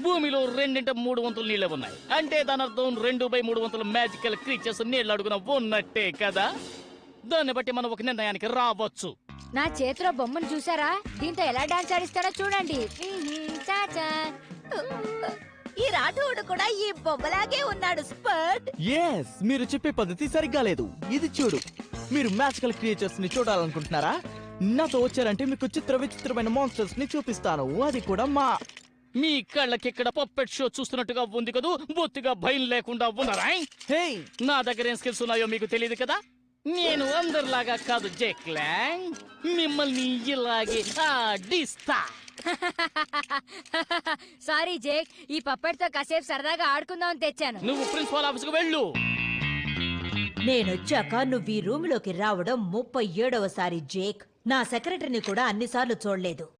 భూమిలో 2/3 నీళ్ళే ఉన్నాయి. అంటే దాని అర్థం 2/3 మ్యాజికల్ క్రీచర్స్ నీళ్ళ అడుగున ఉన్నట్టే కదా. దాన్ని బట్టి మనం ఒక నిర్ణయానికి రావచ్చు. నా చేతిలో బొమ్మను చూసారా? దీంతో ఎలా డాన్స్ ఆడిస్తారో చూడండి. ఈ రాఠోడు కూడా ఈ బొమ్మలాగే ఉన్నాడు స్పర్ట్. మీరు చెప్పే పద్ధతి సరిగ్గా లేదు. ఇది చూడు, మీరు మ్యాజికల్ క్రియేచర్స్ ని చూడాలనుకుంటున్నారా? నాతో వచ్చారంటే మీకు విచిత్రమైన మాన్స్టర్స్ ని చూపిస్తాను. అది కూడా మీ కళ్ళకి ఇక్కడ పప్పెట్ షో చూస్తున్నట్టుగా ఉంది కదూ. బొత్తిగా భయం లేకుండా ఉన్నారా? నా దగ్గర ఏం స్కిల్స్ ఉన్నాయో మీకు తెలియదు కదా. నేను అందరిలాగా కాదు జేక్లాంగ్, మిమ్మల్ని ఇలాగే ఆడిస్తా. సారీ జేక్, ఈ పప్పెట్తో కాసేపు సరదాగా ఆడుకుందామని తెచ్చాను. నువ్వు ప్రిన్సిపాల్ ఆఫీస్ కు వెళ్ళు. నేనొచ్చాక నువ్వు ఈ రూమ్ లోకి రావడం 37వ సారి జేక్. నా సెక్రటరీని కూడా అన్నిసార్లు చూడలేదు.